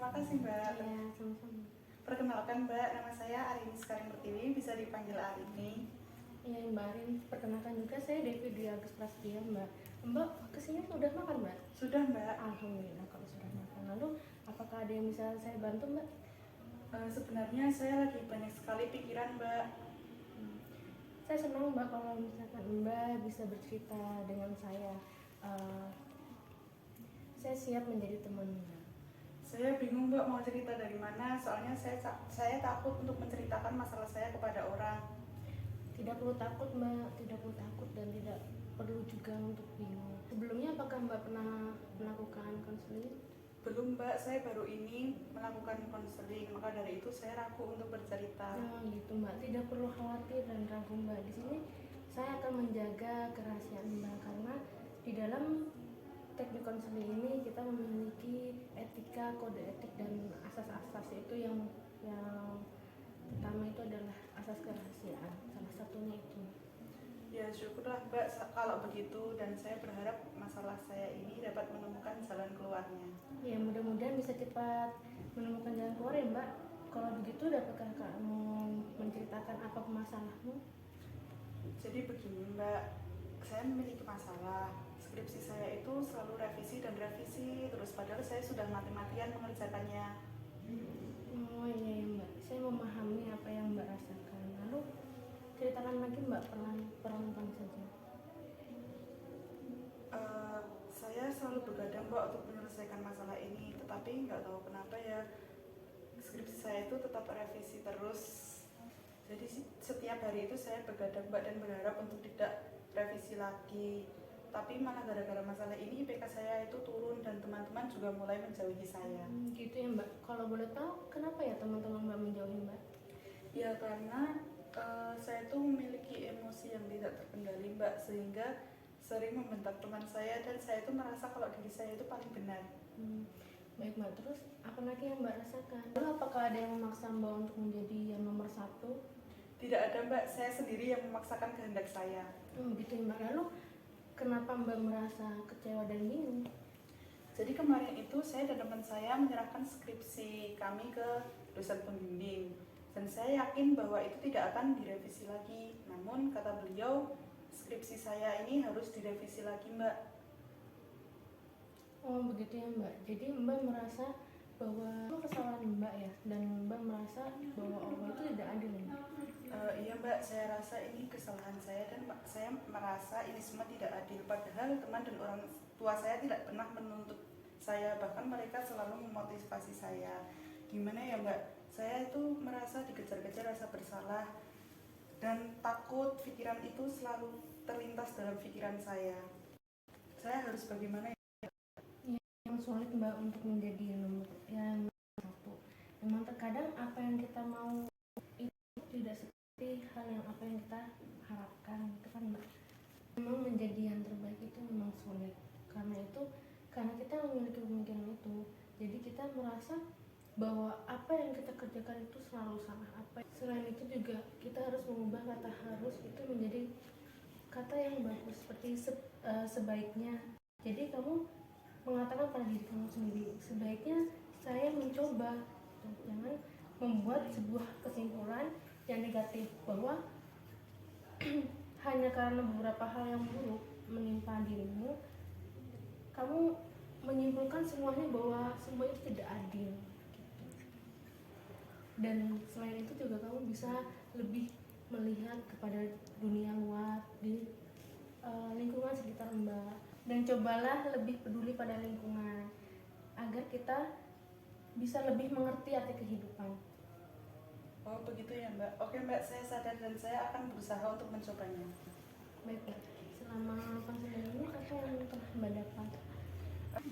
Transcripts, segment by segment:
Makasih Mbak. Iya, sama-sama. Perkenalkan Mbak, nama saya Arini Sekaring Pertiwi, bisa dipanggil Arini. Iya, Mbak Arin, perkenalkan juga saya Devi Dwi Agus Prasetya, Mbak. Mbak, kesini sudah makan, Mbak? Sudah Mbak. Alhamdulillah kalau sudah makan. Lalu, apakah ada yang bisa saya bantu, Mbak? Sebenarnya saya lagi banyak sekali pikiran Mbak. Saya senang, Mbak, kalau misalkan Mbak bisa bercerita dengan saya. Saya siap menjadi teman Mbak. Saya bingung Mbak mau cerita dari mana, soalnya saya takut untuk menceritakan masalah saya kepada orang. Tidak perlu takut, Mbak. Tidak perlu takut dan tidak perlu juga untuk bingung. Sebelumnya, apakah Mbak pernah melakukan konseling? Belum Mbak, saya baru ini melakukan konseling, maka dari itu saya ragu untuk bercerita. Nah, gitu Mbak, tidak perlu khawatir dan ragu Mbak. Di sini saya akan menjaga kerahasiaan Mbak karena di dalam teknik konseling ini kita memiliki etika, kode etik dan asas-asas, itu yang pertama itu adalah asas kerahasiaan. Salah satunya itu. Ya syukurlah Mbak kalau begitu, dan saya berharap masalah saya ini dapat menemukan jalan keluarnya. Ya, mudah-mudahan bisa cepat menemukan jalan keluar ya Mbak. Kalau begitu, dapatkah kamu menceritakan apa masalahmu? Jadi begini Mbak, saya memiliki masalah. Skripsi saya itu selalu revisi dan revisi terus, padahal saya sudah mati-matian mengerjakannya. Oh iya ya Mbak, saya memahami apa yang Mbak rasakan. Lalu ceritakan lagi Mbak, perlahan saja. Saya selalu begadang Mbak untuk menyelesaikan masalah ini, tetapi nggak tahu kenapa ya skripsi saya itu tetap revisi terus. Jadi setiap hari itu saya begadang Mbak dan berharap untuk tidak revisi lagi. Tapi malah gara-gara masalah ini IPK saya itu turun dan teman-teman juga mulai menjauhi saya. Gitu ya Mbak. Kalau boleh tahu kenapa ya teman-teman Mbak menjauhi Mbak? Ya karena saya tuh memiliki emosi yang tidak terkendali Mbak, sehingga sering membentak teman saya dan saya tuh merasa kalau diri saya itu paling benar. Baik Mbak, terus apa lagi yang Mbak rasakan? Lalu apakah ada yang memaksa Mbak untuk menjadi yang nomor satu? Tidak ada Mbak, saya sendiri yang memaksakan kehendak saya. Gitu ya Mbak. Lalu kenapa Mbak merasa kecewa dan bingung? Jadi kemarin itu saya dan teman saya menyerahkan skripsi kami ke dosen pembimbing, dan saya yakin bahwa itu tidak akan direvisi lagi. Namun kata beliau, skripsi saya ini harus direvisi lagi Mbak. Oh begitu ya Mbak. Jadi Mbak merasa bahwa itu kesalahan Mbak ya, dan Mbak merasa bahwa Allah itu tidak adil ya? Iya Mbak, saya rasa ini kesalahan saya dan saya merasa ini semua tidak adil. Padahal teman dan orang tua saya tidak pernah menuntut saya, bahkan mereka selalu memotivasi saya. Gimana ya Mbak, saya itu merasa dikejar-kejar rasa bersalah dan takut. Pikiran itu selalu terlintas dalam pikiran saya. Saya harus bagaimana ya? Yang sulit Mbak untuk menjadi yang satu. Memang terkadang apa yang kita mau itu tidak seperti hal yang apa yang kita harapkan, itu kan Mbak. Memang menjadi yang terbaik itu memang sulit. Karena kita memiliki pemikiran itu, jadi kita merasa bahwa apa yang kita kerjakan itu selalu salah. Selain itu juga kita harus mengubah kata harus itu menjadi kata yang bagus, seperti sebaiknya. Jadi kamu mengatakan pada diri kamu sendiri, sebaiknya saya mencoba. Jangan membuat sebuah kesimpulan yang negatif bahwa hanya karena beberapa hal yang buruk menimpa dirimu, kamu menyimpulkan semuanya bahwa semua itu tidak adil. Dan selain itu juga kamu bisa lebih melihat kepada dunia luar di lingkungan sekitar Mbak, dan cobalah lebih peduli pada lingkungan agar kita bisa lebih mengerti arti kehidupan. Oh begitu ya Mbak. Oke Mbak, saya sadar dan saya akan berusaha untuk mencobanya. Baik Mbak, selama konseling ini apa yang telah Mbak dapat?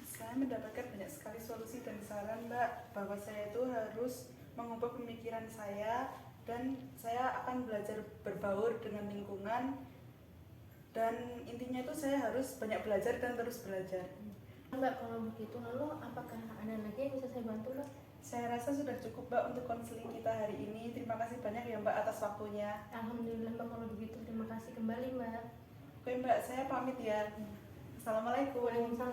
Saya mendapatkan banyak sekali solusi dan saran Mbak, bahwa saya itu harus mengubah pemikiran saya, dan saya akan belajar berbaur dengan lingkungan, dan intinya itu saya harus banyak belajar dan terus belajar. Mbak, kalau begitu lalu apakah ada lagi yang bisa saya bantu Mbak? Saya rasa sudah cukup Mbak untuk konseling kita hari ini. Terima kasih banyak ya Mbak atas waktunya. Alhamdulillah Mbak, kalau begitu terima kasih kembali Mbak. Oke Mbak, saya pamit ya. Assalamualaikum. Waalaikumsalam.